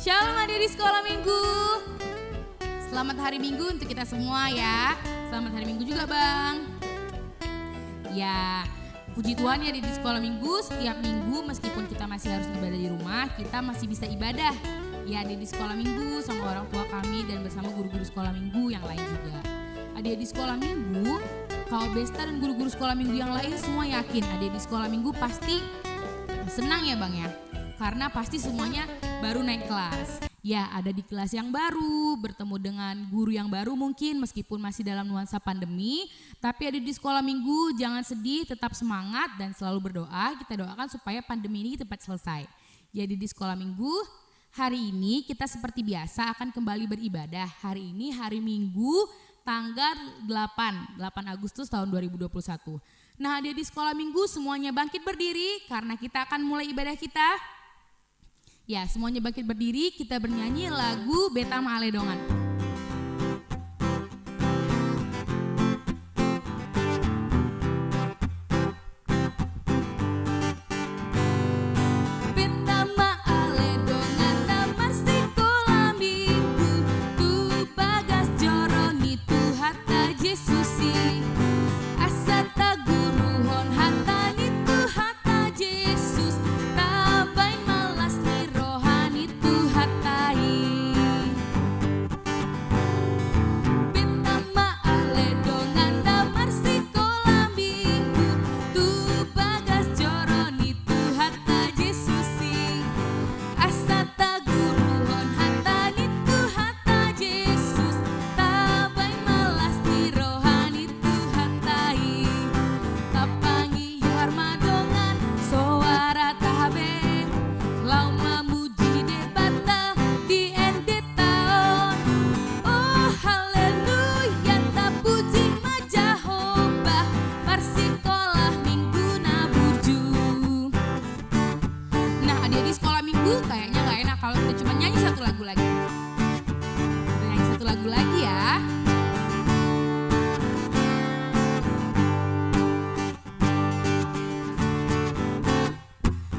Shalom adik di sekolah minggu. Selamat hari minggu untuk kita semua ya. Selamat hari minggu juga Bang. Ya, puji Tuhan ya di sekolah minggu, setiap minggu meskipun kita masih harus ibadah di rumah, kita masih bisa ibadah. Ya, di sekolah minggu sama orang tua kami dan bersama guru-guru sekolah minggu yang lain juga. Adik di sekolah minggu, Kak Besta dan guru-guru sekolah minggu yang lain semua yakin adik di sekolah minggu pasti senang ya Bang ya. Karena pasti semuanya baru naik kelas. Ya, ada di kelas yang baru, bertemu dengan guru yang baru mungkin meskipun masih dalam nuansa pandemi. Tapi ada di sekolah minggu, jangan sedih, tetap semangat dan selalu berdoa. Kita doakan supaya pandemi ini cepat selesai. Jadi di sekolah minggu, hari ini kita seperti biasa akan kembali beribadah. Hari ini hari Minggu tanggal 8 Agustus tahun 2021. Nah, ada di sekolah minggu semuanya bangkit berdiri karena kita akan mulai ibadah kita. Ya, semuanya bangkit berdiri, kita bernyanyi lagu Beta Maledongan. Kayaknya gak enak kalau kita cuma nyanyi satu lagu lagi. Kita nyanyi satu lagu lagi ya.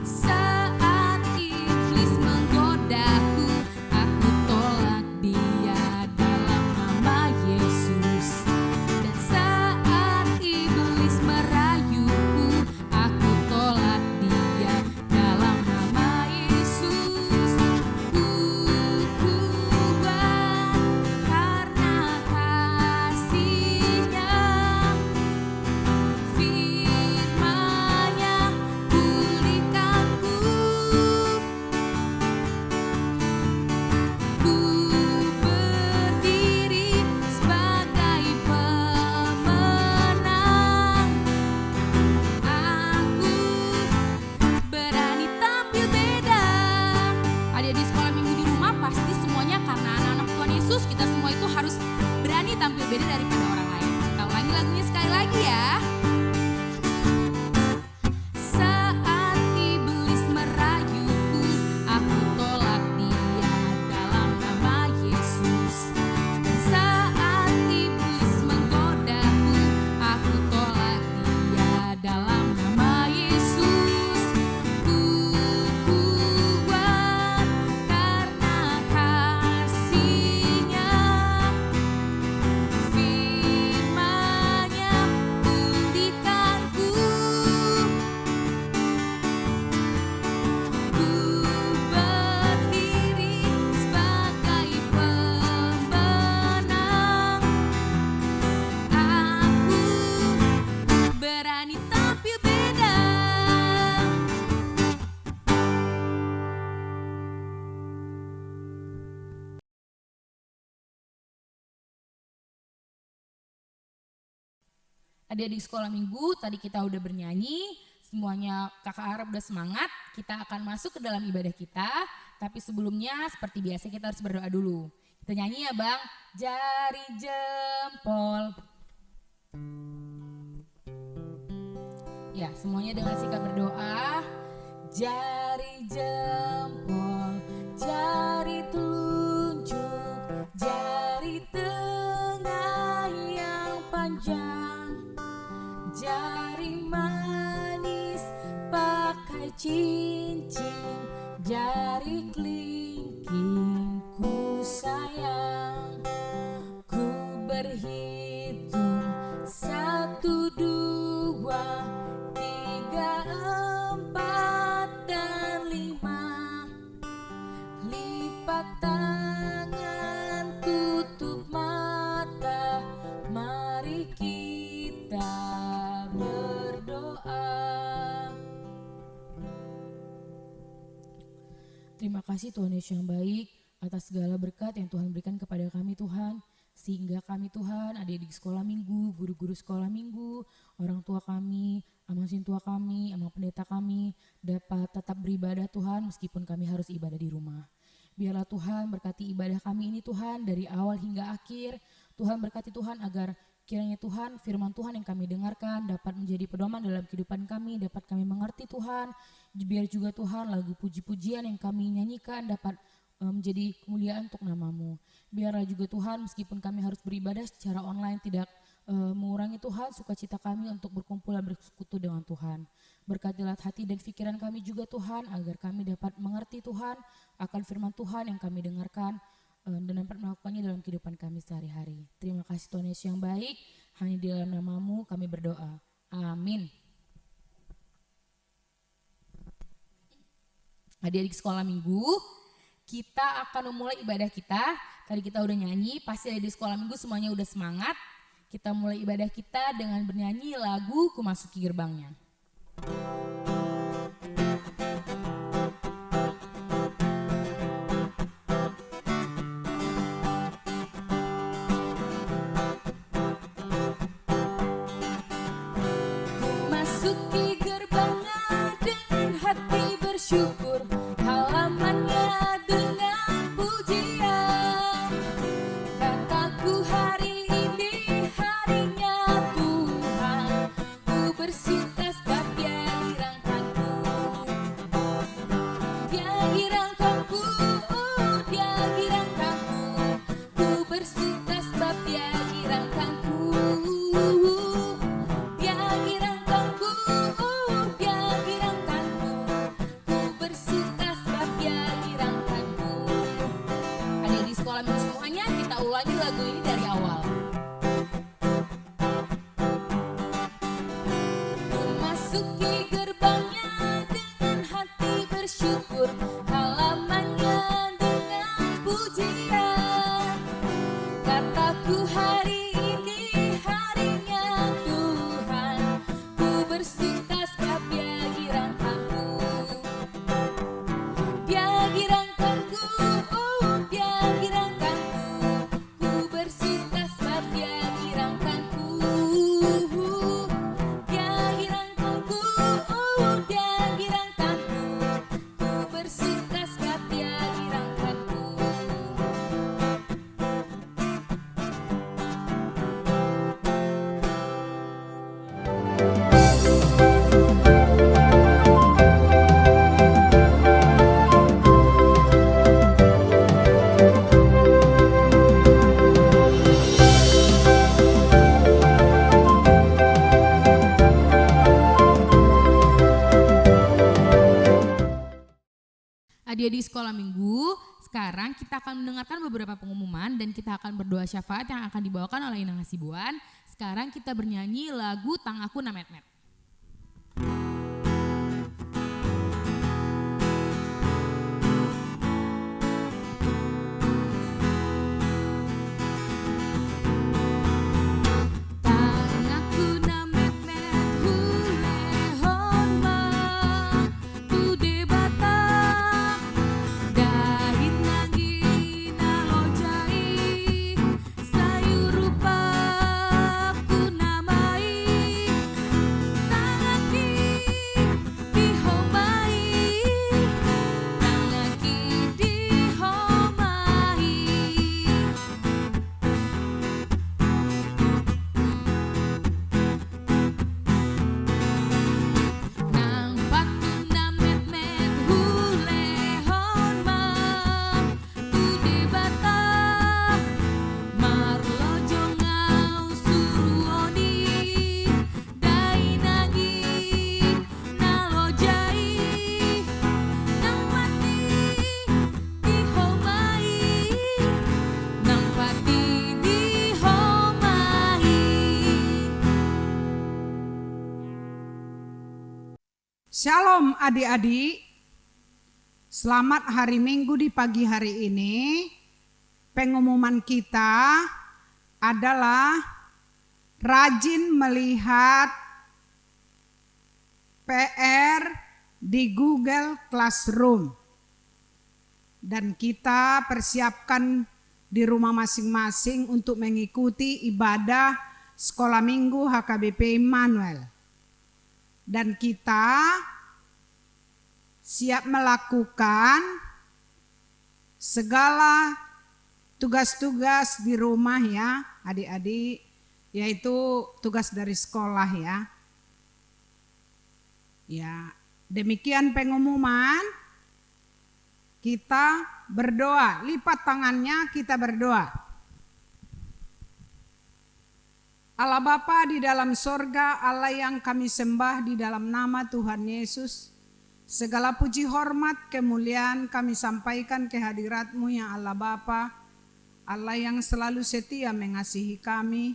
Saat iblis menggodaku, aku tolak dia dalam nama Yesus. Dan saat iblis merayuku, aku tolak dia dalam nama Yesus. Ku kuat karena kasih-Nya, firman-Nya pulihkanku. Ku berdiri sebagai pemenang. Aku berani tampil beda. Ada di sekolah minggu di rumah pasti semuanya karena anak-anak Tuhan Yesus, kita semua itu harus berani tampil beda daripada orang lain. Kita ulangi lagunya sekali lagi ya. Saat iblis merayuku, aku tolak dia dalam nama Yesus. Saat iblis menggodaku, aku tolak dia dalam nama Yesus. Ku kuat karena kasih-Nya, firman-Nya pulihkanku. Ku berdiri sebagai pemenang. Aku berani tampil beda. Adik-adik sekolah minggu, tadi kita udah bernyanyi, semuanya kakak harap udah semangat, kita akan masuk ke dalam ibadah kita. Tapi sebelumnya seperti biasa kita harus berdoa dulu. Kita nyanyi ya Bang, jari jempol. Ya, semuanya dengan sikap berdoa. Jari jempol, jari telunjuk, jari tengah yang panjang, jari manis pakai cincin, jari kelingking. Terima kasih Tuhan Yesus yang baik atas segala berkat yang Tuhan berikan kepada kami Tuhan. Sehingga kami Tuhan, adik-adik sekolah minggu, guru-guru sekolah minggu, orang tua kami, amang sintua kami, amang pendeta kami dapat tetap beribadah Tuhan meskipun kami harus ibadah di rumah. Biarlah Tuhan berkati ibadah kami ini Tuhan dari awal hingga akhir. Tuhan berkati Tuhan agar kiranya Tuhan firman Tuhan yang kami dengarkan dapat menjadi pedoman dalam kehidupan kami, dapat kami mengerti Tuhan. Biar juga Tuhan lagu puji-pujian yang kami nyanyikan dapat menjadi kemuliaan untuk nama-Mu. Biarlah juga Tuhan meskipun kami harus beribadah secara online tidak mengurangi Tuhan sukacita kami untuk berkumpul dan bersekutu dengan Tuhan. Berkatilah hati dan pikiran kami juga Tuhan agar kami dapat mengerti Tuhan akan firman Tuhan yang kami dengarkan dan dapat melakukannya dalam kehidupan kami sehari-hari. Terima kasih Tuhan Yesus yang baik, hanya di dalam nama-Mu kami berdoa. Amin. Adik-adik sekolah minggu, kita akan memulai ibadah kita. Tadi kita udah nyanyi, pasti di sekolah minggu semuanya udah semangat. Kita mulai ibadah kita dengan bernyanyi lagu Ku Masuki Gerbangnya. Masuki gerbangnya dengan hati bersyukur, halamannya dengan pujian. Kataku hari ini harinya Tuhan, ku bersuka sebab Dia girangkanku. Dia girangkanku, Dia girangkanku, ku bersuka sebab Dia girangkanku. Dia girangkanku, Dia girangkanku, ku bersuka sebab Dia girangkanku. Adik di sekolah minggu semuanya kita ulangi lagu ini dari awal. Memasuki gerbangnya dengan hati bersyukur, halamannya dengan pujian. Kataku hari ini harinya Tuhan, ku bersuka sebab Dia girangkanku. Dia girangkanku, Dia girangkanku, ku bersuka sebab Dia girangkanku. Dia girangkanku, Dia girangkanku, ku bersuka sebab Dia girangkanku. Adik-adik sekolah minggu, sekarang kita akan mendengarkan beberapa pengumuman dan kita akan berdoa syafaat yang akan dibawakan oleh Inang Hasibuan. Sekarang kita bernyanyi lagu Tang Aku Namet-met. Tang aku namet-met hulehon ma tu debata dahin nagi nalojai sayur rupa ku namai tangaki dihomai tangaki dihomai. Nang patu namet-met hulehon ma tu debata marlojo ngau suruoni dainangi nalojai nang mati dihomai nang pati dihomai. Shalom adik-adik, selamat hari Minggu di pagi hari ini. Pengumuman kita adalah rajin melihat PR di Google Classroom. dan kita persiapkan di rumah masing-masing untuk mengikuti ibadah sekolah minggu HKBP Immanuel. Dan kita siap melakukan segala tugas-tugas di rumah ya adik-adik, yaitu tugas dari sekolah ya. Ya, demikian pengumuman. Kita berdoa, lipat tangannya, kita berdoa. Allah Bapa di dalam sorga, Allah yang kami sembah di dalam nama Tuhan Yesus, segala puji hormat kemuliaan kami sampaikan ke hadirat-Mu ya Allah Bapa, Allah yang selalu setia mengasihi kami.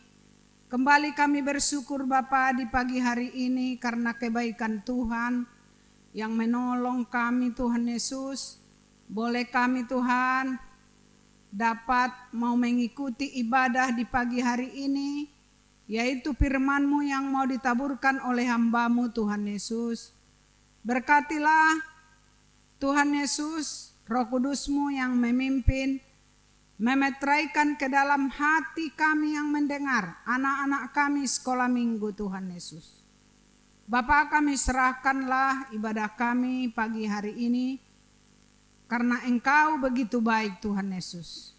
Kembali kami bersyukur Bapa di pagi hari ini karena kebaikan Tuhan yang menolong kami Tuhan Yesus. Boleh kami Tuhan dapat mau mengikuti ibadah di pagi hari ini, yaitu firman-Mu yang mau ditaburkan oleh hamba-Mu Tuhan Yesus. Berkatilah Tuhan Yesus, Roh Kudus-Mu yang memimpin, memetraikan ke dalam hati kami yang mendengar, anak-anak kami sekolah minggu Tuhan Yesus. Bapa, kami serahkanlah ibadah kami pagi hari ini, karena Engkau begitu baik Tuhan Yesus.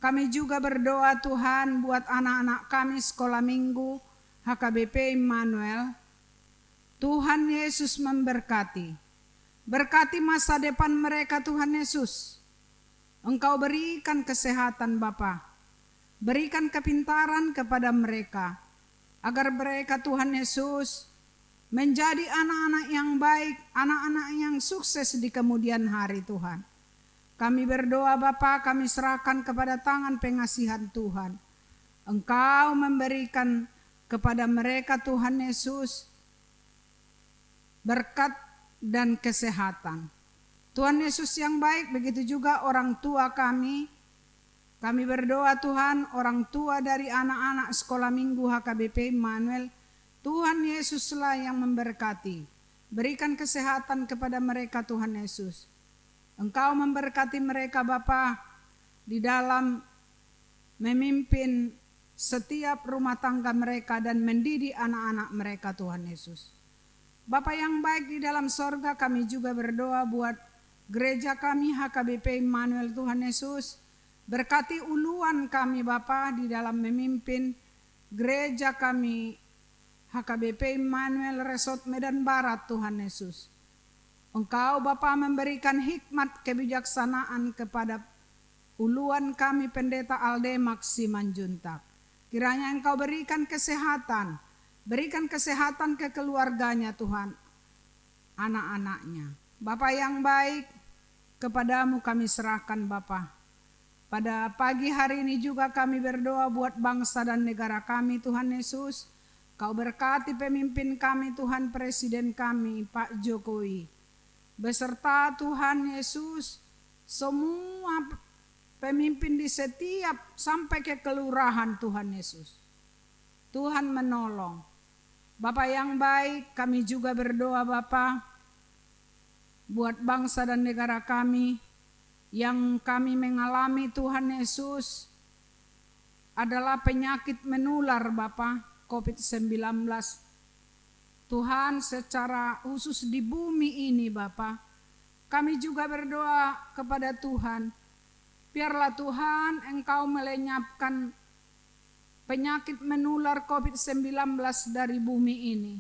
Kami juga berdoa Tuhan buat anak-anak kami sekolah minggu HKBP Immanuel. Tuhan Yesus memberkati. Berkati masa depan mereka Tuhan Yesus. Engkau berikan kesehatan Bapa. Berikan kepintaran kepada mereka. Agar mereka Tuhan Yesus menjadi anak-anak yang baik, anak-anak yang sukses di kemudian hari Tuhan. Kami berdoa Bapa, kami serahkan kepada tangan pengasihan Tuhan. Engkau memberikan kepada mereka Tuhan Yesus berkat dan kesehatan. Tuhan Yesus yang baik, begitu juga orang tua kami. Kami berdoa Tuhan, orang tua dari anak-anak sekolah minggu HKBP Immanuel, Tuhan Yesuslah yang memberkati. Berikan kesehatan kepada mereka Tuhan Yesus. Engkau memberkati mereka Bapa di dalam memimpin setiap rumah tangga mereka dan mendidik anak-anak mereka Tuhan Yesus. Bapa yang baik di dalam sorga, kami juga berdoa buat gereja kami HKBP Immanuel Tuhan Yesus. Berkati uluan kami Bapa di dalam memimpin gereja kami HKBP Immanuel Resort Medan Barat Tuhan Yesus. Engkau Bapa memberikan hikmat kebijaksanaan kepada uluan kami Pendeta Aldemak Simanjuntak. Kiranya Engkau berikan kesehatan ke keluarganya Tuhan, anak-anaknya. Bapa yang baik, kepadamu kami serahkan Bapa. Pada pagi hari ini juga kami berdoa buat bangsa dan negara kami Tuhan Yesus. Kau berkati pemimpin kami Tuhan, Presiden kami Pak Jokowi. Beserta Tuhan Yesus, semua pemimpin di setiap sampai ke kelurahan Tuhan Yesus. Tuhan menolong. Bapa yang baik, kami juga berdoa Bapa buat bangsa dan negara kami yang kami mengalami Tuhan Yesus adalah penyakit menular Bapa. COVID-19. Tuhan secara khusus di bumi ini Bapa, kami juga berdoa kepada Tuhan, biarlah Tuhan Engkau melenyapkan penyakit menular COVID-19 dari bumi ini.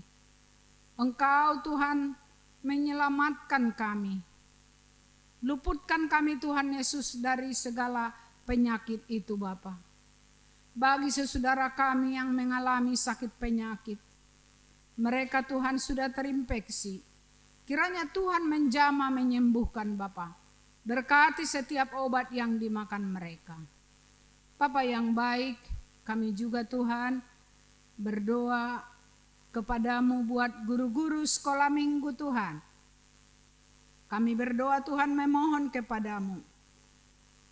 Engkau Tuhan menyelamatkan kami. Luputkan kami Tuhan Yesus dari segala penyakit itu Bapa. Bagi saudara kami yang mengalami sakit penyakit, mereka Tuhan sudah terinfeksi. Kiranya Tuhan menjamah menyembuhkan Bapa. Berkati setiap obat yang dimakan mereka. Bapa yang baik, kami juga Tuhan berdoa kepadamu buat guru-guru sekolah minggu Tuhan. Kami berdoa Tuhan memohon kepadamu.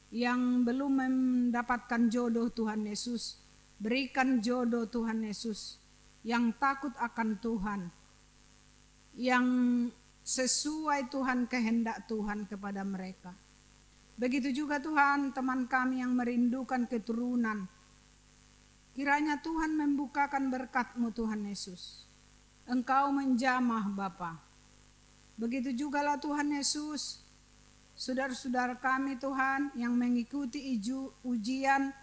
Yang belum mendapatkan jodoh Tuhan Yesus, berikan jodoh Tuhan Yesus yang takut akan Tuhan, yang sesuai Tuhan kehendak Tuhan kepada mereka. Begitu juga Tuhan teman kami yang merindukan keturunan. Kiranya Tuhan membukakan berkat-Mu Tuhan Yesus. Engkau menjamah Bapa. Begitu jugalah Tuhan Yesus, saudara-saudara kami Tuhan yang mengikuti ujian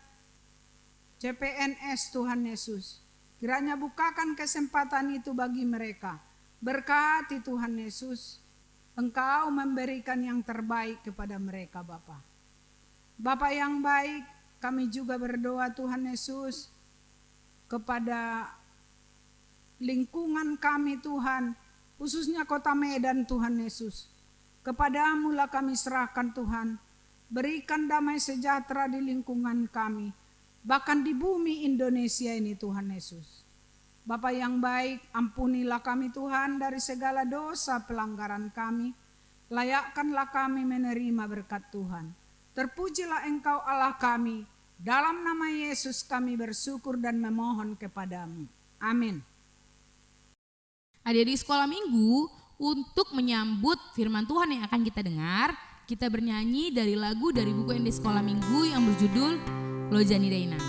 CPNS Tuhan Yesus. Kiranya bukakan kesempatan itu bagi mereka. Berkati Tuhan Yesus, Engkau memberikan yang terbaik kepada mereka Bapa. Bapa yang baik, kami juga berdoa Tuhan Yesus kepada lingkungan kami Tuhan, khususnya kota Medan Tuhan Yesus. Kepadamu lah kami serahkan Tuhan. Berikan damai sejahtera di lingkungan kami, bahkan di bumi Indonesia ini Tuhan Yesus. Bapa yang baik, ampunilah kami Tuhan dari segala dosa pelanggaran kami. Layakkanlah kami menerima berkat Tuhan. Terpujilah Engkau Allah kami. Dalam nama Yesus kami bersyukur dan memohon kepadamu. Amin. Adik-adik sekolah minggu, untuk menyambut firman Tuhan yang akan kita dengar, kita bernyanyi dari lagu dari buku ND Sekolah Minggu yang berjudul Lojani Dainang.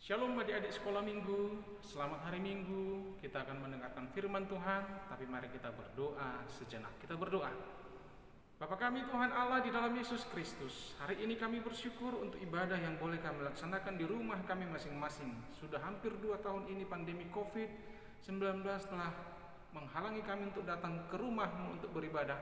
Shalom adik-adik sekolah minggu, selamat hari minggu. Kita akan mendengarkan firman Tuhan, tapi mari kita berdoa sejenak. Kita berdoa. Bapa kami Tuhan Allah di dalam Yesus Kristus, hari ini kami bersyukur untuk ibadah yang boleh kami laksanakan di rumah kami masing-masing. Sudah hampir 2 tahun ini pandemi COVID-19 telah menghalangi kami untuk datang ke rumahmu untuk beribadah.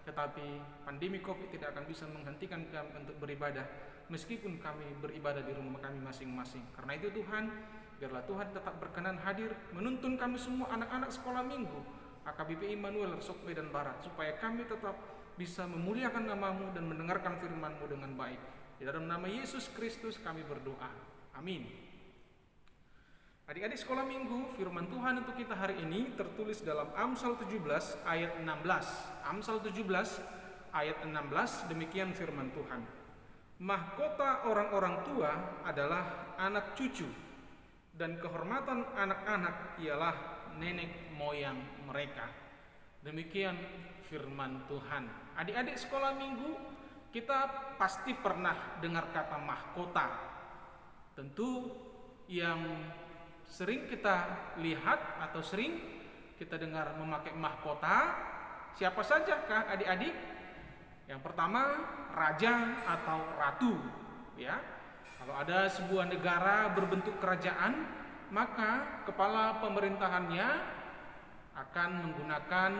Tetapi pandemi COVID tidak akan bisa menghentikan kami untuk beribadah, meskipun kami beribadah di rumah kami masing-masing. Karena itu Tuhan, biarlah Tuhan tetap berkenan hadir menuntun kami semua anak-anak sekolah minggu AKBP Immanuel Resok Medan Barat, supaya kami tetap bisa memuliakan nama-Mu dan mendengarkan firman-Mu dengan baik. Di dalam nama Yesus Kristus kami berdoa. Amin. Adik-adik sekolah minggu, firman Tuhan untuk kita hari ini tertulis dalam Amsal 17 ayat 16. Amsal 17 ayat 16, demikian firman Tuhan. Mahkota orang-orang tua adalah anak cucu, dan kehormatan anak-anak ialah nenek moyang mereka. Demikian firman Tuhan. Adik-adik sekolah minggu, kita pasti pernah dengar kata mahkota. Tentu yang sering kita lihat atau sering kita dengar memakai mahkota, siapa sajakah adik-adik? Yang pertama, raja atau ratu, ya. Kalau ada sebuah negara berbentuk kerajaan, maka kepala pemerintahannya akan menggunakan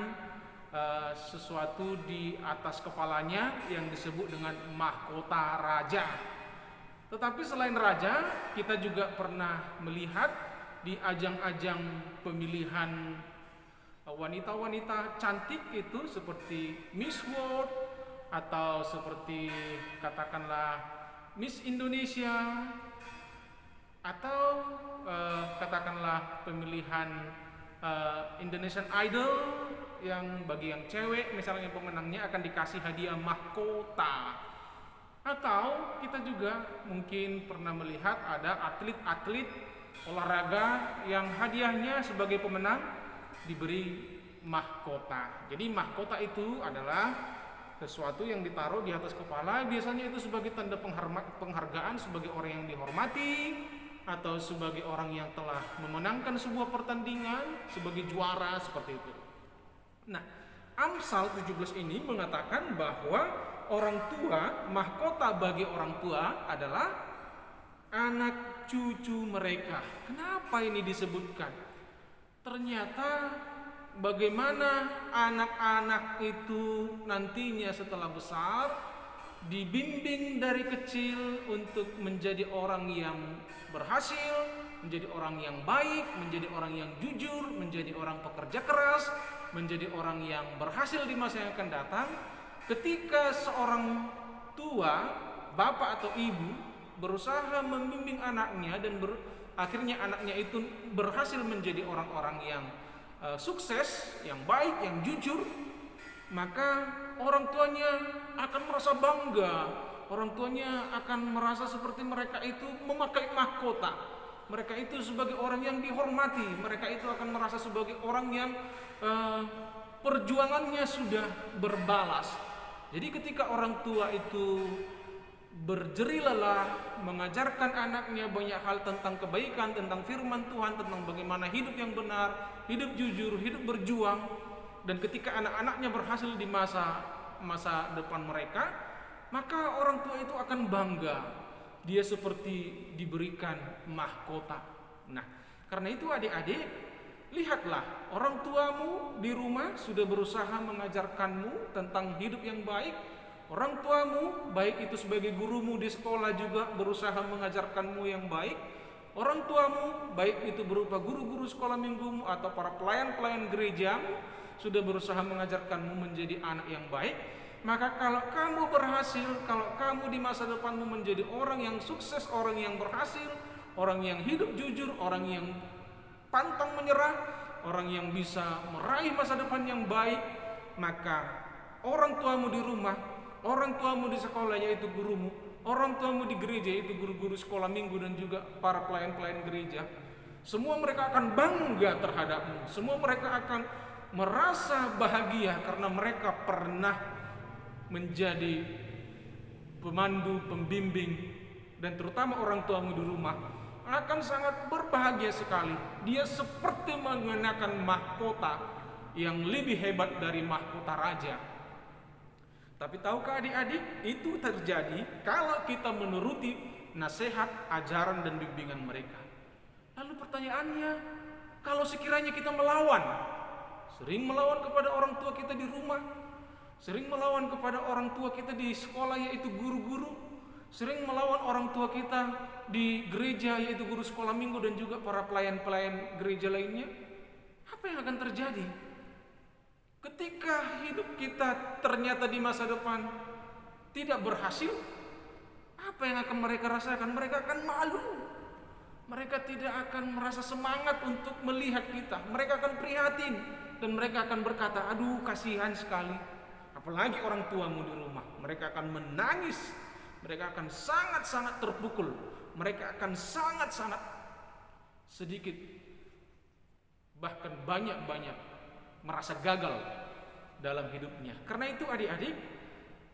sesuatu di atas kepalanya yang disebut dengan mahkota raja. Tetapi selain raja, kita juga pernah melihat di ajang-ajang pemilihan wanita-wanita cantik itu seperti Miss World atau seperti katakanlah Miss Indonesia atau katakanlah pemilihan Indonesian Idol yang bagi yang cewek misalnya pemenangnya akan dikasih hadiah mahkota. Atau kita juga mungkin pernah melihat ada atlet-atlet olahraga yang hadiahnya sebagai pemenang diberi mahkota. Jadi mahkota itu adalah sesuatu yang ditaruh di atas kepala, biasanya itu sebagai tanda penghargaan sebagai orang yang dihormati atau sebagai orang yang telah memenangkan sebuah pertandingan, sebagai juara seperti itu. Nah, Amsal 17 ini mengatakan bahwa orang tua, mahkota bagi orang tua adalah anak cucu mereka. Kenapa ini disebutkan? Ternyata bagaimana anak-anak itu nantinya setelah besar dibimbing dari kecil untuk menjadi orang yang berhasil, menjadi orang yang baik, menjadi orang yang jujur, menjadi orang pekerja keras, menjadi orang yang berhasil di masa yang akan datang. Ketika seorang tua, bapak atau ibu berusaha membimbing anaknya dan akhirnya anaknya itu berhasil menjadi orang-orang yang sukses, yang baik, yang jujur, maka orang tuanya akan merasa bangga. Orang tuanya akan merasa seperti mereka itu memakai mahkota. Mereka itu sebagai orang yang dihormati. Mereka itu akan merasa sebagai orang yang perjuangannya sudah berbalas. Jadi ketika orang tua itu berjerih lelah mengajarkan anaknya banyak hal tentang kebaikan, tentang firman Tuhan, tentang bagaimana hidup yang benar, hidup jujur, hidup berjuang, dan ketika anak-anaknya berhasil di masa depan mereka, maka orang tua itu akan bangga. Dia seperti diberikan mahkota. Nah, karena itu adik-adik, lihatlah, orang tuamu di rumah sudah berusaha mengajarkanmu tentang hidup yang baik. Orang tuamu, baik itu sebagai gurumu di sekolah, juga berusaha mengajarkanmu yang baik. Orang tuamu, baik itu berupa guru-guru sekolah minggumu atau para pelayan-pelayan gereja, sudah berusaha mengajarkanmu menjadi anak yang baik. Maka kalau kamu berhasil, kalau kamu di masa depanmu menjadi orang yang sukses, orang yang berhasil, orang yang hidup jujur, orang yang pantang menyerah, orang yang bisa meraih masa depan yang baik, maka orang tuamu di rumah, orang tuamu di sekolah yaitu gurumu, orang tuamu di gereja yaitu guru-guru sekolah minggu dan juga para pelayan-pelayan gereja, semua mereka akan bangga terhadapmu. Semua mereka akan merasa bahagia karena mereka pernah menjadi pemandu, pembimbing, dan terutama orang tuamu di rumah akan sangat berbahagia sekali. Dia seperti mengenakan mahkota yang lebih hebat dari mahkota raja. Tapi tahukah adik-adik, itu terjadi kalau kita menuruti nasihat, ajaran, dan bimbingan mereka. Lalu pertanyaannya, kalau sekiranya kita sering melawan kepada orang tua kita di rumah, sering melawan kepada orang tua kita di sekolah yaitu guru-guru, sering melawan orang tua kita di gereja yaitu guru sekolah minggu dan juga para pelayan-pelayan gereja lainnya, apa yang akan terjadi? Ketika hidup kita ternyata di masa depan tidak berhasil, apa yang akan mereka rasakan? Mereka akan malu. Mereka tidak akan merasa semangat untuk melihat kita. Mereka akan prihatin dan mereka akan berkata, aduh kasihan sekali. Apalagi orang tuamu di rumah, mereka akan menangis. Mereka akan sangat-sangat terpukul. Mereka akan sangat-sangat sedikit, bahkan banyak-banyak merasa gagal dalam hidupnya. Karena itu adik-adik,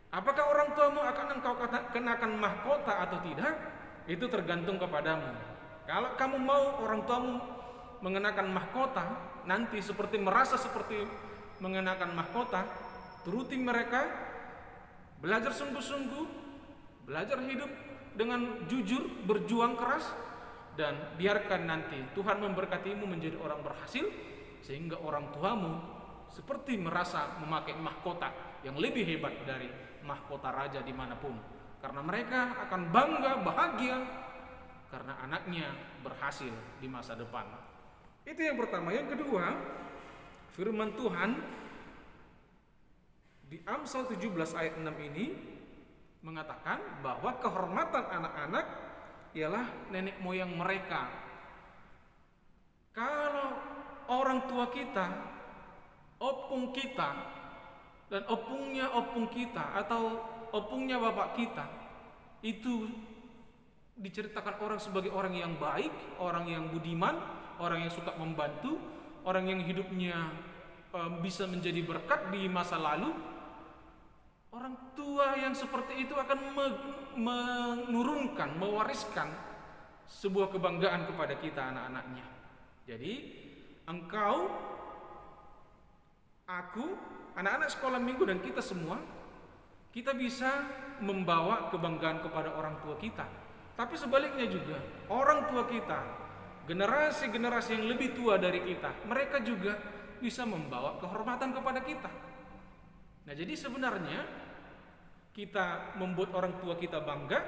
apakah orang tuamu akan engkau kenakan mahkota atau tidak? Itu tergantung kepadamu. Kalau kamu mau orang tuamu mengenakan mahkota, nanti merasa seperti mengenakan mahkota, turuti mereka, belajar sungguh-sungguh, belajar hidup dengan jujur, berjuang keras, dan biarkan nanti Tuhan memberkatimu menjadi orang berhasil, sehingga orang tuamu seperti merasa memakai mahkota yang lebih hebat dari mahkota raja dimanapun. Karena mereka akan bangga, bahagia, karena anaknya berhasil di masa depan. Itu yang pertama. Yang kedua, firman Tuhan di Amsal 17 ayat 6 ini mengatakan bahwa kehormatan anak-anak ialah nenek moyang mereka. Kalau orang tua kita, opung kita, dan opungnya opung kita atau opungnya bapak kita, itu diceritakan orang sebagai orang yang baik, orang yang budiman, orang yang suka membantu, orang yang hidupnya bisa menjadi berkat di masa lalu. Orang tua yang seperti itu akan menurunkan, mewariskan sebuah kebanggaan kepada kita anak-anaknya. Jadi engkau, aku, anak-anak sekolah minggu dan kita semua, kita bisa membawa kebanggaan kepada orang tua kita. Tapi sebaliknya juga, orang tua kita, generasi-generasi yang lebih tua dari kita, mereka juga bisa membawa kehormatan kepada kita. Nah, jadi sebenarnya kita membuat orang tua kita bangga,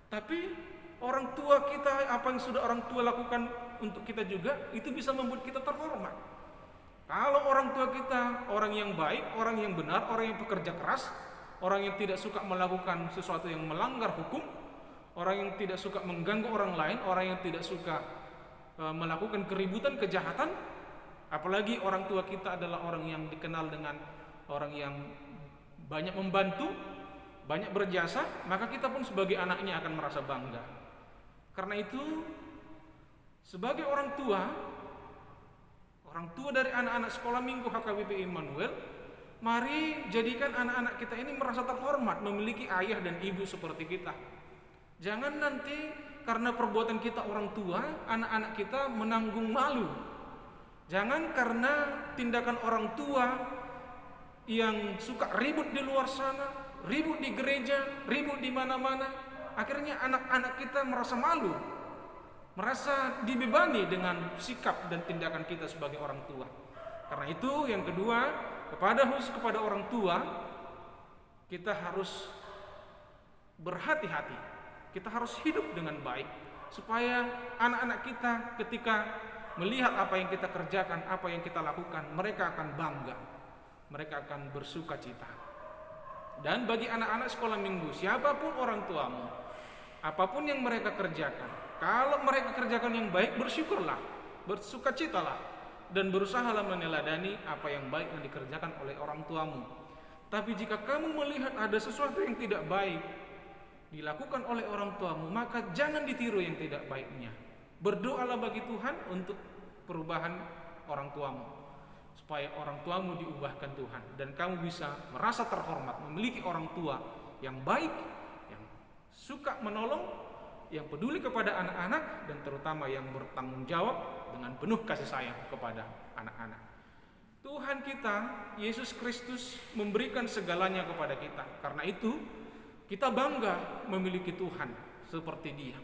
tapi orang tua kita, apa yang sudah orang tua lakukan untuk kita juga, itu bisa membuat kita terhormat. Kalau orang tua kita orang yang baik, orang yang benar, orang yang pekerja keras, orang yang tidak suka melakukan sesuatu yang melanggar hukum, orang yang tidak suka mengganggu orang lain, orang yang tidak suka melakukan keributan, kejahatan, apalagi orang tua kita adalah orang yang dikenal dengan orang yang banyak membantu, banyak berjasa, maka kita pun sebagai anaknya akan merasa bangga. Karena itu, sebagai orang tua dari anak-anak sekolah minggu HKBP Immanuel, mari jadikan anak-anak kita ini merasa terhormat memiliki ayah dan ibu seperti kita. Jangan nanti karena perbuatan kita orang tua, anak-anak kita menanggung malu. Jangan karena tindakan orang tua yang suka ribut di luar sana, ribut di gereja, ribut di mana-mana, akhirnya anak-anak kita merasa malu, merasa dibebani dengan sikap dan tindakan kita sebagai orang tua. Karena itu yang kedua, kepada orang tua, kita harus berhati-hati. Kita harus hidup dengan baik supaya anak-anak kita ketika melihat apa yang kita kerjakan, apa yang kita lakukan, mereka akan bangga, mereka akan bersuka cita. Dan bagi anak-anak sekolah minggu, siapapun orang tuamu, apapun yang mereka kerjakan, kalau mereka kerjakan yang baik, bersyukurlah, bersukacitalah, dan berusahalah meneladani apa yang baik yang dikerjakan oleh orang tuamu. Tapi jika kamu melihat ada sesuatu yang tidak baik dilakukan oleh orang tuamu, maka jangan ditiru yang tidak baiknya. Berdoalah bagi Tuhan untuk perubahan orang tuamu, supaya orang tuamu diubahkan Tuhan, dan kamu bisa merasa terhormat memiliki orang tua yang baik, yang suka menolong, yang peduli kepada anak-anak, dan terutama yang bertanggung jawab dengan penuh kasih sayang kepada anak-anak. Tuhan kita, Yesus Kristus, memberikan segalanya kepada kita. Karena itu kita bangga memiliki Tuhan seperti Dia.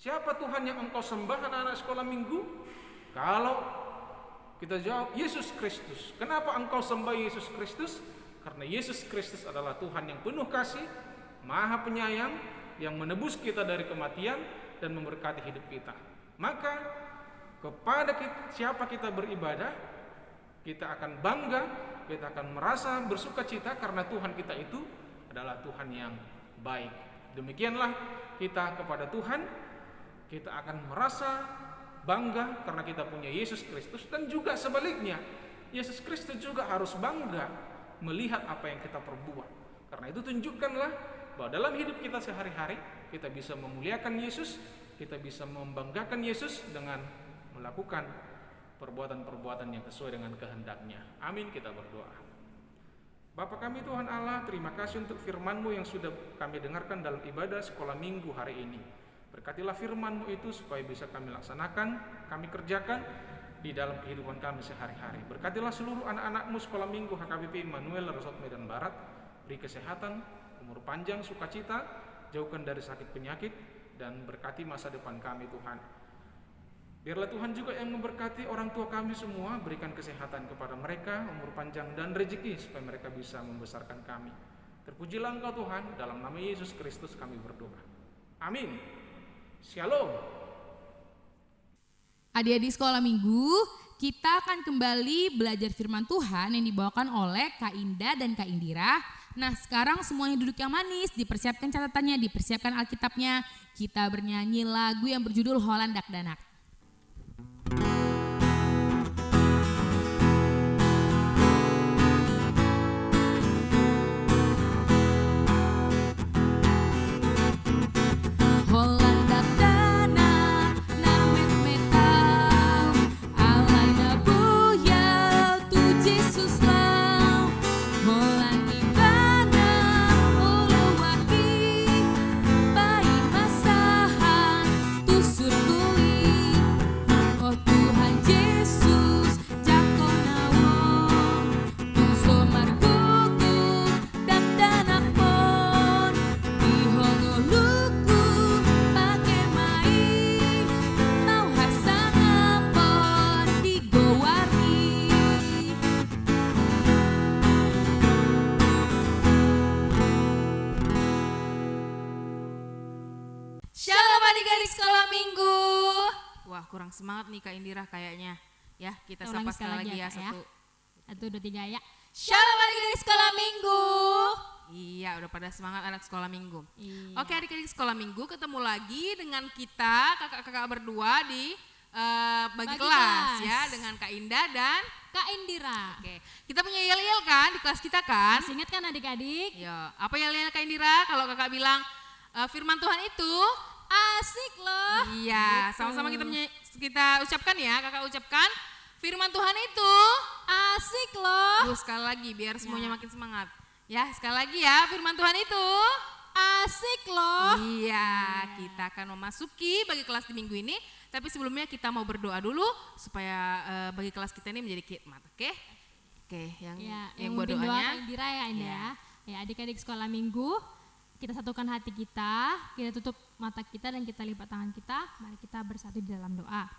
Siapa Tuhan yang engkau sembah, anak-anak sekolah minggu? Kalau kita jawab Yesus Kristus. Kenapa engkau sembah Yesus Kristus? Karena Yesus Kristus adalah Tuhan yang penuh kasih, Maha Penyayang, yang menebus kita dari kematian dan memberkati hidup kita. Maka kepada siapa kita beribadah, kita akan bangga, kita akan merasa bersuka cita karena Tuhan kita itu adalah Tuhan yang baik. Demikianlah kita kepada Tuhan, kita akan merasa bangga karena kita punya Yesus Kristus, dan juga sebaliknya, Yesus Kristus juga harus bangga melihat apa yang kita perbuat. Karena itu tunjukkanlah bahwa dalam hidup kita sehari-hari kita bisa memuliakan Yesus, kita bisa membanggakan Yesus dengan melakukan perbuatan-perbuatan yang sesuai dengan kehendak-Nya. Amin, kita berdoa. Bapa kami Tuhan Allah, terima kasih untuk firman-Mu yang sudah kami dengarkan dalam ibadah sekolah minggu hari ini. Berkatilah firman-Mu itu supaya bisa kami laksanakan, kami kerjakan di dalam kehidupan kami sehari-hari. Berkatilah seluruh anak-anak-Mu sekolah minggu HKBP Immanuel Resort Medan Barat, beri kesehatan, umur panjang, sukacita, jauhkan dari sakit penyakit, dan berkati masa depan kami Tuhan. Biarlah Tuhan juga yang memberkati orang tua kami semua, berikan kesehatan kepada mereka, umur panjang dan rezeki supaya mereka bisa membesarkan kami. Terpujilah Engkau Tuhan, dalam nama Yesus Kristus kami berdoa. Amin. Shalom. Adik-adik sekolah minggu, kita akan kembali belajar firman Tuhan yang dibawakan oleh Kak Indah dan Kak Indira. Nah, sekarang semuanya duduk yang manis, dipersiapkan catatannya, dipersiapkan Alkitabnya. Kita bernyanyi lagu yang berjudul Holandak Danak. Tu adik-adik sekolah minggu. Wah, kurang semangat nih Kak Indira kayaknya. Ya, kita Kita ulangi sapa sekali lagi ya, Kak, ya. satu. 1, 2, 3 ya. Shalom adik-adik sekolah minggu. Iya, udah pada semangat anak sekolah minggu. Iya. Oke, adik-adik sekolah minggu ketemu lagi dengan kita kakak-kakak berdua di bagi Bagi kelas kelas. ya dengan Kak Indah dan Kak Indira. oke. Kita punya yel-yel kan di kelas kita kan? Masih ingat kan adik-adik? Ya, apa yel-yel Kak Indira kalau kakak bilang firman Tuhan itu Asik loh. iya, Gitu. sama-sama kita ucapkan ya, kakak ucapkan firman Tuhan itu. Asik loh. Sekali lagi biar semuanya makin semangat. Ya, sekali lagi ya, firman Tuhan itu. Asik loh. Iya, kita akan memasuki bagi kelas di minggu ini. Tapi sebelumnya kita mau berdoa dulu supaya bagi kelas kita ini menjadi khidmat, oke? Oke, yang buat memimpin doa doanya. Kak Indira ya Indah ya. Ya adik-adik sekolah minggu, kita satukan hati kita tutup mata kita dan kita lipat tangan kita. Mari kita bersatu di dalam doa.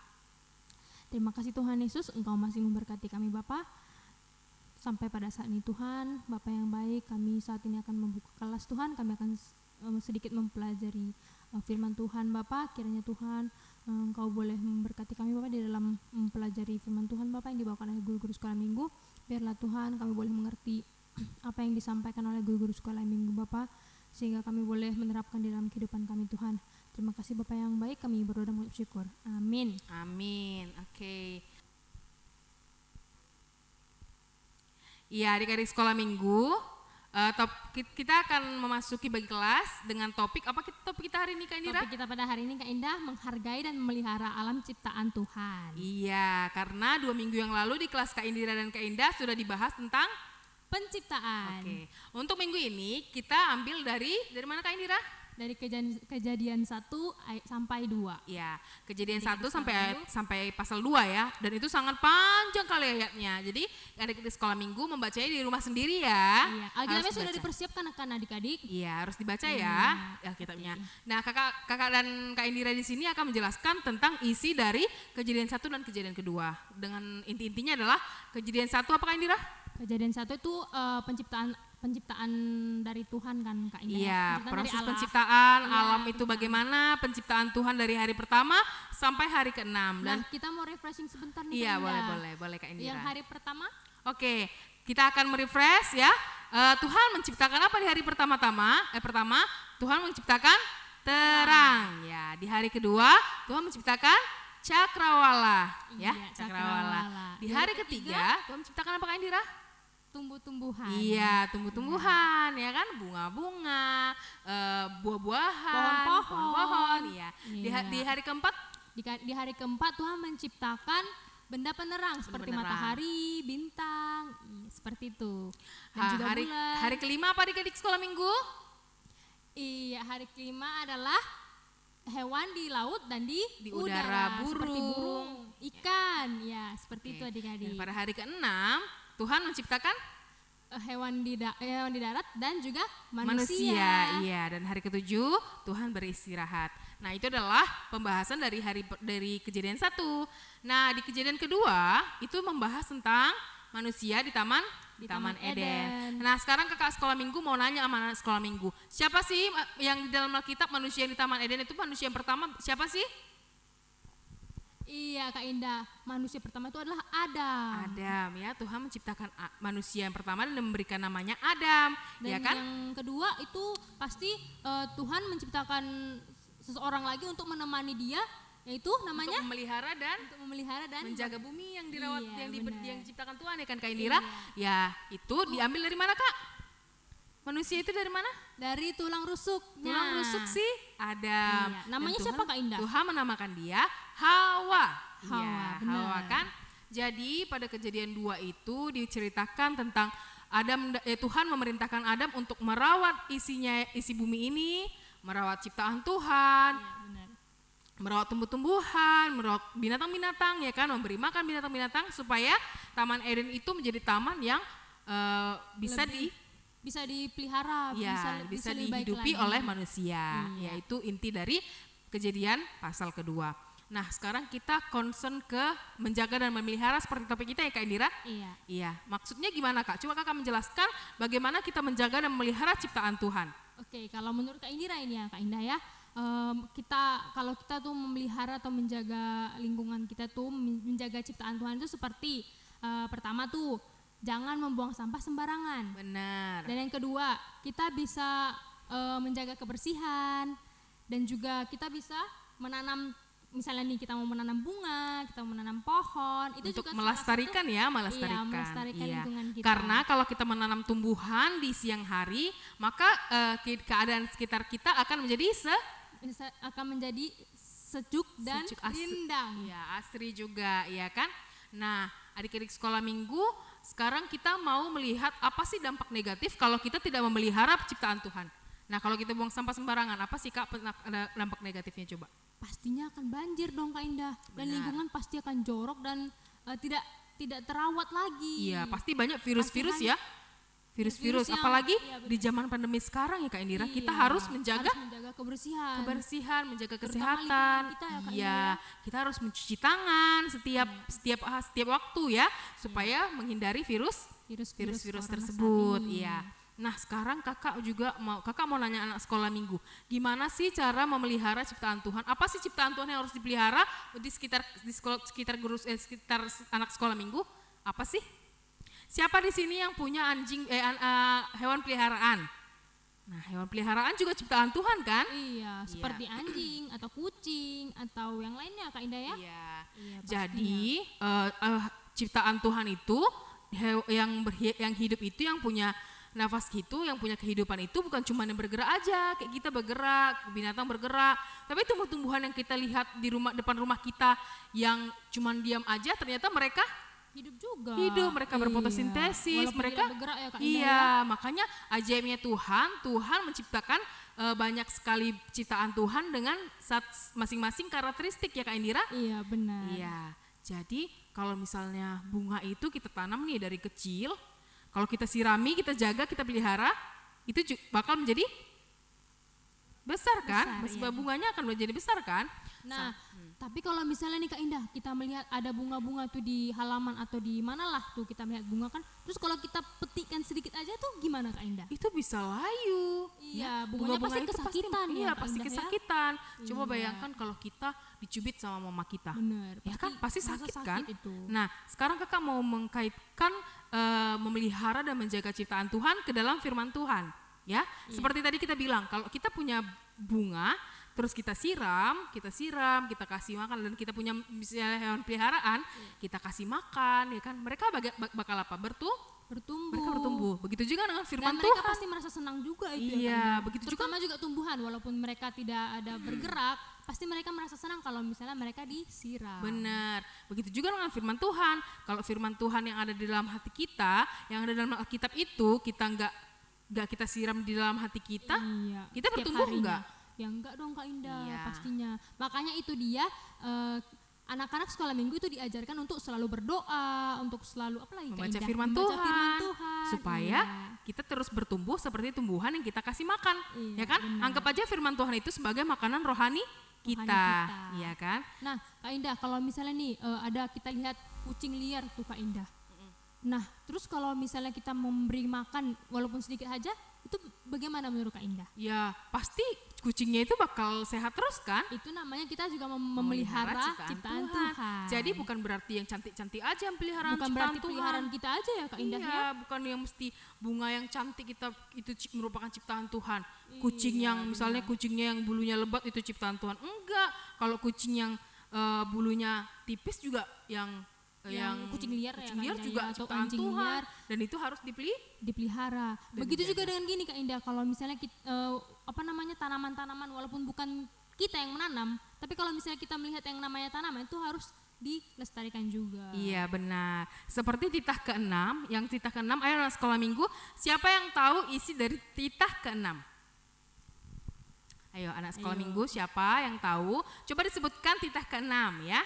Terima kasih Tuhan Yesus, Engkau masih memberkati kami Bapa. Sampai pada saat ini Tuhan, Bapa yang baik, kami saat ini akan membuka kelas Tuhan, kami akan sedikit mempelajari firman Tuhan Bapa. Kiranya Tuhan Engkau boleh memberkati kami Bapa di dalam mempelajari firman Tuhan Bapa yang dibawakan oleh guru-guru sekolah minggu. Biarlah Tuhan kami boleh mengerti apa yang disampaikan oleh guru-guru sekolah minggu Bapa, sehingga kami boleh menerapkan di dalam kehidupan kami Tuhan. Terima kasih Bapa yang baik, kami berdoa dan mengucap syukur. Amin. Amin. Oke. Iya, adik-adik sekolah minggu, kita akan memasuki bagi kelas dengan topik apa topik kita hari ini Kak Indira? Topik kita pada hari ini Kak Indah, menghargai dan memelihara alam ciptaan Tuhan. Iya, karena 2 minggu yang lalu di kelas Kak Indira dan Kak Indah sudah dibahas tentang Penciptaan. Oke. Untuk minggu ini kita ambil dari mana Kak Indira? Dari kejadian 1 sampai 2. Ya, kejadian Adik-adik 1 sampai sekolah sampai pasal 2 ya. Dan itu sangat panjang kali ayatnya. Jadi adik-adik sekolah minggu membacanya di rumah sendiri ya. Iya, Harus Alkitabnya sudah dibaca. dipersiapkan kan adik-adik? Iya, harus dibaca ya Alkitabnya. Nah, kakak dan Kak Indira di sini akan menjelaskan tentang isi dari kejadian 1 dan kejadian kedua. Dengan inti-intinya adalah kejadian 1 apa Kak Indira? Kejadian 1 itu penciptaan dari Tuhan kan Kak Indah. Iya, Penciptaan proses dari Allah. penciptaan Iya, alam itu bagaimana, penciptaan Tuhan dari hari pertama sampai hari ke-6 dan Nah, kita mau refreshing sebentar nih iya Kak Indah. boleh Kak Indira. Yang hari pertama Oke, kita akan merefresh ya. Tuhan menciptakan apa di hari pertama Tuhan menciptakan terang. Ya, di hari kedua Tuhan menciptakan cakrawala. Ya, Iya, cakrawala. cakrawala. Di hari ketiga Tuhan menciptakan apa Kak Indira? tumbuh-tumbuhan. Iya, tumbuh-tumbuhan ya kan, bunga-bunga, buah-buahan, pohon-pohon. Iya. Iya. Di hari keempat Di hari keempat Tuhan menciptakan benda penerang seperti penerang. matahari, bintang, seperti itu. Dan juga hari bulan. hari kelima apa adik-adik sekolah minggu? Iya, hari kelima adalah hewan di laut dan di udara, seperti burung. burung, ikan, ya seperti itu Dan adik-adik. pada hari keenam Tuhan menciptakan Hewan di darat dan juga manusia. Iya, dan hari ketujuh Tuhan beristirahat. Nah, itu adalah pembahasan dari kejadian 1. Nah, di kejadian kedua itu membahas tentang manusia di Taman Eden. Nah, sekarang kakak sekolah minggu mau nanya sama anak sekolah minggu. Siapa sih yang di dalam Alkitab manusia yang di Taman Eden itu manusia yang pertama siapa sih? Iya Kak Indah, manusia pertama itu adalah Adam. Adam ya, Tuhan menciptakan manusia yang pertama dan memberikan namanya Adam. Dan ya kan? yang kedua itu pasti Tuhan menciptakan seseorang lagi untuk menemani dia, yaitu namanya Untuk memelihara dan menjaga bumi yang dirawat Iya, yang benar. diciptakan Tuhan ya kan Kak Indira? Ya, itu diambil dari mana Kak? Manusia itu dari mana? dari tulang rusuknya. Tulang rusuk sih Adam. Iya. Namanya Dan siapa, Kak Indah? Tuhan menamakan dia Hawa. Hawa, Iya, benar. Hawa kan. Jadi pada kejadian 2 itu diceritakan tentang Tuhan memerintahkan Adam untuk merawat isi bumi ini, merawat ciptaan Tuhan. Iya, benar. Merawat tumbuh-tumbuhan, merawat binatang-binatang ya kan, memberi makan binatang-binatang supaya Taman Eden itu menjadi taman yang Bisa dipelihara, bisa lebih baik dihidupi lagi. oleh manusia. Iya. Yaitu inti dari kejadian pasal kedua. Nah, sekarang kita concern ke menjaga dan memelihara seperti topik kita ya Kak Indira? Iya. Iya, maksudnya gimana Kak? Coba Kakak menjelaskan bagaimana kita menjaga dan memelihara ciptaan Tuhan. Oke, kalau menurut Kak Indira ini ya Kak Indah ya, kalau kita tuh memelihara atau menjaga lingkungan kita tuh, menjaga ciptaan Tuhan itu seperti pertama tuh jangan membuang sampah sembarangan. Benar. Dan yang kedua, kita bisa menjaga kebersihan, dan juga kita bisa menanam, misalnya nih kita mau menanam bunga, kita mau menanam pohon, itu Untuk juga melestarikan ya, melestarikan lingkungan kita. Karena kalau kita menanam tumbuhan di siang hari, maka keadaan sekitar kita akan menjadi akan menjadi sejuk dan rindang. Ya, asri juga, ya kan? Nah, adik-adik sekolah minggu, sekarang kita mau melihat apa sih dampak negatif kalau kita tidak memelihara ciptaan Tuhan. Nah, kalau kita buang sampah sembarangan, apa sih Kak dampak negatifnya coba? Pastinya akan banjir dong Kak Indah, dan lingkungan pasti akan jorok dan tidak terawat lagi. Iya, pasti banyak virus-virus ya. Virus-virus, apalagi di zaman pandemi sekarang ya Kak Indira, kita harus menjaga kebersihan, menjaga kesehatan. Iya, kita harus mencuci tangan setiap waktu ya, supaya menghindari virus-virus tersebut. Iya. Nah, sekarang kakak mau nanya anak sekolah minggu, gimana sih cara memelihara ciptaan Tuhan? Apa sih ciptaan Tuhan yang harus dipelihara di sekitar anak sekolah minggu? Apa sih? Siapa di sini yang punya hewan peliharaan? Nah, hewan peliharaan juga ciptaan Tuhan kan? Iya, seperti anjing atau kucing atau yang lainnya Kak Indah ya? Iya. Jadi ciptaan Tuhan itu yang hidup itu, yang punya nafas gitu, yang punya kehidupan itu bukan cuma yang bergerak aja, kayak kita bergerak, binatang bergerak, tapi tumbuh-tumbuhan yang kita lihat di depan rumah kita yang cuma diam aja, ternyata mereka hidup, mereka berfotosintesis, mereka bergerak ya Kak Indah. Iya, makanya ajaibnya Tuhan menciptakan banyak sekali ciptaan Tuhan dengan masing-masing karakteristik ya Kak Indira. Iya, benar. Iya. Jadi kalau misalnya bunga itu kita tanam nih dari kecil, kalau kita sirami, kita jaga, kita pelihara, itu bakal menjadi besar kan? Bunganya akan menjadi besar kan? Nah, tapi kalau misalnya nih Kak Indah, kita melihat ada bunga-bunga tuh di halaman atau di manalah tuh kita melihat bunga kan, terus kalau kita petikkan sedikit aja tuh gimana Kak Indah? Itu bisa layu. Iya, bunganya pasti kesakitan ya Kak pasti Indah, kesakitan. Coba bayangkan kalau kita dicubit sama mama kita. Bener, ya kan pasti sakit kan? Itu. Nah, sekarang kakak mau mengkaitkan memelihara dan menjaga ciptaan Tuhan ke dalam firman Tuhan. Ya, seperti tadi kita bilang, kalau kita punya bunga, terus kita siram, kita kasih makan, dan kita punya misalnya hewan peliharaan, kita kasih makan, ya kan? Mereka bakal apa? Bertumbuh. Mereka bertumbuh. Begitu juga dengan firman Tuhan. Dan mereka pasti merasa senang juga itu ya. Kan? Begitu terutama juga tumbuhan, walaupun mereka tidak ada bergerak, pasti mereka merasa senang kalau misalnya mereka disiram. Benar. Begitu juga dengan firman Tuhan. Kalau firman Tuhan yang ada di dalam hati kita, yang ada dalam Alkitab itu, kita nggak kita siram di dalam hati kita, kita bertumbuh enggak? Ya enggak dong Kak Indah, pastinya. Makanya itu dia anak-anak sekolah minggu itu diajarkan untuk selalu berdoa, untuk selalu membaca firman Tuhan, supaya kita terus bertumbuh seperti tumbuhan yang kita kasih makan, ya kan? Benar. Anggap aja firman Tuhan itu sebagai makanan rohani kita, ya kan? Nah, Kak Indah, kalau misalnya nih ada kita lihat kucing liar tuh Kak Indah. Nah, terus kalau misalnya kita memberi makan walaupun sedikit aja, itu bagaimana menurut Kak Indah? Ya, pasti kucingnya itu bakal sehat terus kan? Itu namanya kita juga memelihara ciptaan Tuhan. Jadi bukan berarti yang cantik-cantik aja yang peliharaan bukan ciptaan Tuhan. Peliharaan kita aja ya Kak Indah ya? Iya, bukan yang mesti bunga yang cantik kita itu merupakan ciptaan Tuhan. Kucing yang misalnya kucingnya yang bulunya lebat itu ciptaan Tuhan. Enggak, kalau kucing yang bulunya tipis juga yang kucing liar juga ciptaan Tuhan liar. Dan itu harus dipelihara. Begitu juga dengan gini Kak Indah, kalau misalnya kita, tanaman-tanaman walaupun bukan kita yang menanam, tapi kalau misalnya kita melihat yang namanya tanaman itu harus dilestarikan juga. Iya benar. Seperti titah ke-6, ayo anak sekolah minggu, siapa yang tahu isi dari titah ke-6? Ayo anak sekolah minggu, siapa yang tahu? Coba disebutkan titah ke-6 ya.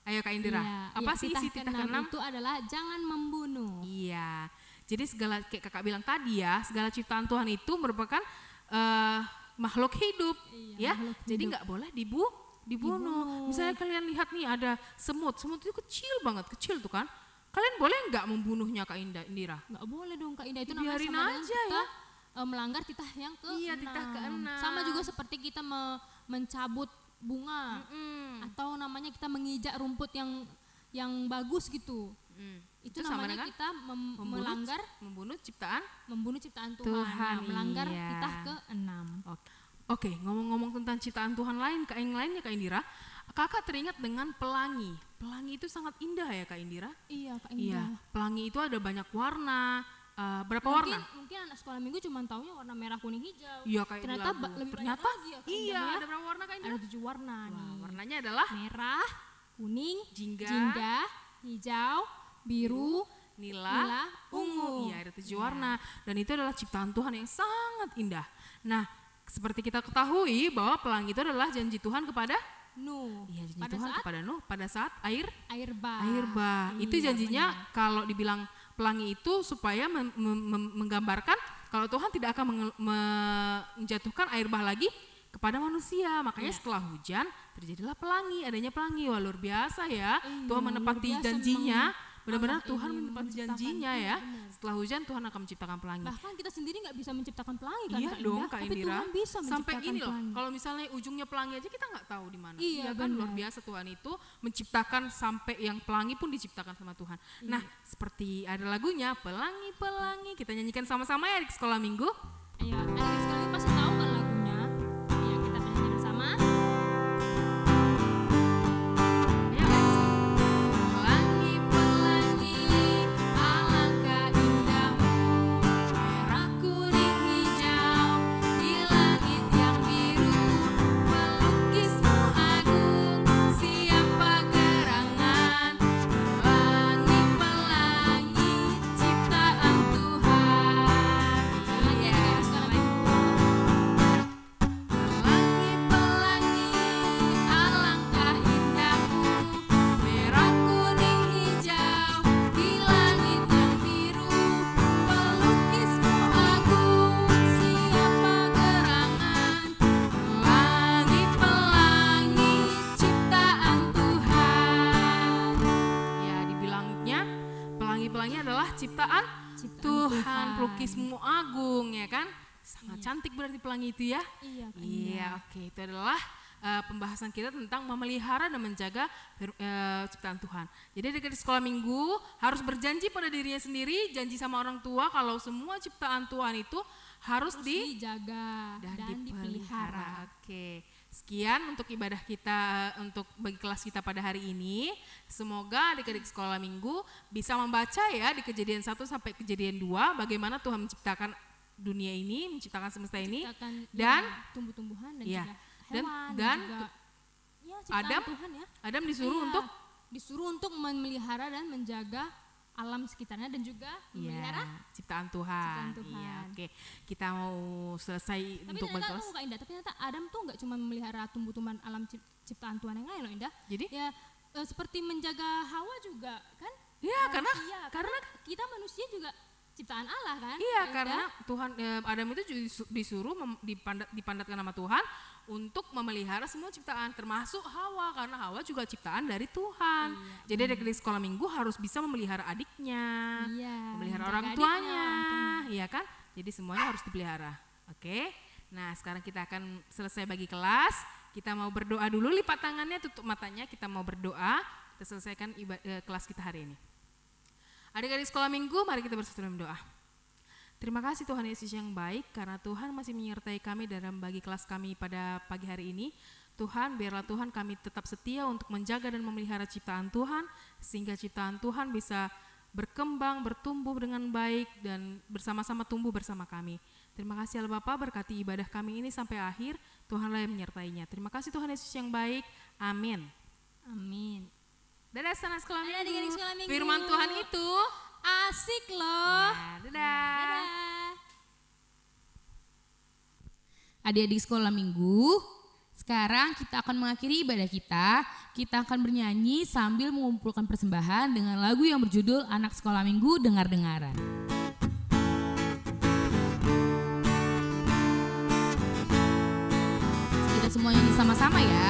Ayo Kak Indira, apa sih isi titah ke-6? Itu adalah jangan membunuh. Iya, jadi segala kayak kakak bilang tadi ya, segala ciptaan Tuhan itu merupakan makhluk hidup, jadi nggak boleh dibunuh. Misalnya kalian lihat nih ada semut itu kecil tuh kan. Kalian boleh nggak membunuhnya Kak Indira? Nggak boleh dong Kak Indah, itu biarin aja ya. melanggar titah yang Iya, titah ke-6. Sama juga seperti kita mencabut bunga atau namanya kita mengijak rumput yang bagus gitu. Itu sama namanya dengan kita melanggar membunuh ciptaan Tuhan. Tuhan, Melanggar iya. titah ke-6. Oke, ngomong-ngomong tentang ciptaan Tuhan lain, Kak, yang lainnya Kak Indira, Kakak teringat dengan pelangi. Pelangi itu sangat indah ya Kak Indira? Iya, Kak Iya, Indah. pelangi itu ada banyak warna. Berapa warna? Mungkin anak sekolah minggu cuma taunya warna merah, kuning, hijau. Iya kayak Ternyata di lagu. lebih Ternyata banyak lagi ya, Kak iya, Indah, ya. ada berapa warna Kak Indira? Ada 7 warna Wah, nih. warnanya adalah Merah, kuning, jingga, hijau, biru, nila, ungu. Iya, ada 7 warna. Dan itu adalah ciptaan Tuhan yang sangat indah. Nah, seperti kita ketahui bahwa pelangi itu adalah janji Tuhan kepada Nuh. Iya, janji Pada Tuhan saat kepada Nuh pada saat air bah. Itu Iya, janjinya benar. kalau dibilang pelangi itu supaya menggambarkan kalau Tuhan tidak akan menjatuhkan air bah lagi kepada manusia. Makanya setelah hujan terjadilah pelangi, adanya pelangi. Wah, luar biasa ya. Iya, Tuhan menepati luar biasa janjinya. memang Benar-benar Allah Tuhan ini menepati menciptakan. janjinya Iya, ya. benar. Setelah hujan Tuhan akan menciptakan pelangi. Bahkan kita sendiri nggak bisa menciptakan pelangi kan Iya Kak dong Indah, Kak tapi Indira. Tuhan bisa Sampai menciptakan ini loh, pelangi. kalau misalnya ujungnya pelangi aja kita nggak tahu di mana. Iya, kan luar benar. biasa Tuhan itu menciptakan sampai yang pelangi pun diciptakan sama Tuhan. Nah, seperti ada lagunya Pelangi-pelangi, kita nyanyikan sama-sama ya di sekolah minggu. Ayo, adik sekali pasti tahu kan lagunya. Ya, kita nyanyi bersama. Ya, pelangi-pelangi, alangkah indahmu, merah kuning hijau di langit yang biru, pelukismu agung, siapa gerangan, pelangi-pelangi ciptaan Tuhan. Iya, pelangi-pelangi, alangkah indahmu, merah kuning hijau di langit yang biru, pelukismu agung, siapa gerangan, pelangi-pelangi ciptaan Tuhan. Ya, dibilangnya pelangi-pelangi adalah ciptaan Tuhan, pelukismu agung ya kan? Sangat cantik berarti pelangi itu ya. Iya, Kak Iya, oke, itu adalah pembahasan kita tentang memelihara dan menjaga ciptaan Tuhan. Jadi di sekolah minggu harus berjanji pada dirinya sendiri, janji sama orang tua kalau semua ciptaan Tuhan itu harus dijaga dan dipelihara. Oke, sekian untuk ibadah kita untuk bagi kelas kita pada hari ini. Semoga adik-adik sekolah minggu bisa membaca ya di Kejadian 1 sampai Kejadian 2 bagaimana Tuhan menciptakan dunia ini, menciptakan semesta ini. Menciptakan, Dan tumbuh-tumbuhan dan Iya. juga Dan- hewan dan juga ya, ciptaan Adam Tuhan ya. Adam disuruh Iya, untuk disuruh untuk memelihara dan menjaga alam sekitarnya dan juga memelihara. ciptaan Tuhan. Ciptaan Tuhan. Iya, oke. Kita mau selesai Tapi untuk bagi ternyata kelas. Kak Indah, tapi ternyata Adam tuh nggak cuma memelihara tumbuh-tumbuhan alam ciptaan Tuhan yang lain loh Indah. Jadi? Ya seperti menjaga Hawa juga kan? Iya, karena karena kita manusia juga ciptaan Allah kan? iya, Kak karena Indah? Tuhan Adam itu disuruh dipandatkan nama Tuhan untuk memelihara semua ciptaan termasuk Hawa karena Hawa juga ciptaan dari Tuhan. Jadi adik di sekolah minggu harus bisa memelihara adiknya, Iya, memelihara menjaga orang adiknya, tuanya, orang tuanya. iya kan? Jadi semuanya harus dipelihara. Oke. Nah, sekarang kita akan selesai bagi kelas. Kita mau berdoa dulu, lipat tangannya, tutup matanya, kita mau berdoa. Kita selesaikan kelas kita hari ini. Adik-adik sekolah minggu, mari kita bersatu dalam doa. Terima kasih Tuhan Yesus yang baik karena Tuhan masih menyertai kami dalam bagi kelas kami pada pagi hari ini. Tuhan, biarlah Tuhan kami tetap setia untuk menjaga dan memelihara ciptaan Tuhan sehingga ciptaan Tuhan bisa berkembang, bertumbuh dengan baik dan bersama-sama tumbuh bersama kami. Terima kasih Allah Bapa, berkati ibadah kami ini sampai akhir, Tuhanlah yang menyertainya. Terima kasih Tuhan Yesus yang baik. Amin. Amin. Dadah sana sekolah Dadah, adik-adik minggu. sekolah minggu. Firman Tuhan itu Asik loh. ya, dadah. Dadah. Adik-adik sekolah minggu, sekarang kita akan mengakhiri ibadah kita. Kita akan bernyanyi sambil mengumpulkan persembahan dengan lagu yang berjudul Anak Sekolah Minggu Dengar-dengaran. Kita semuanya nyanyi sama-sama ya.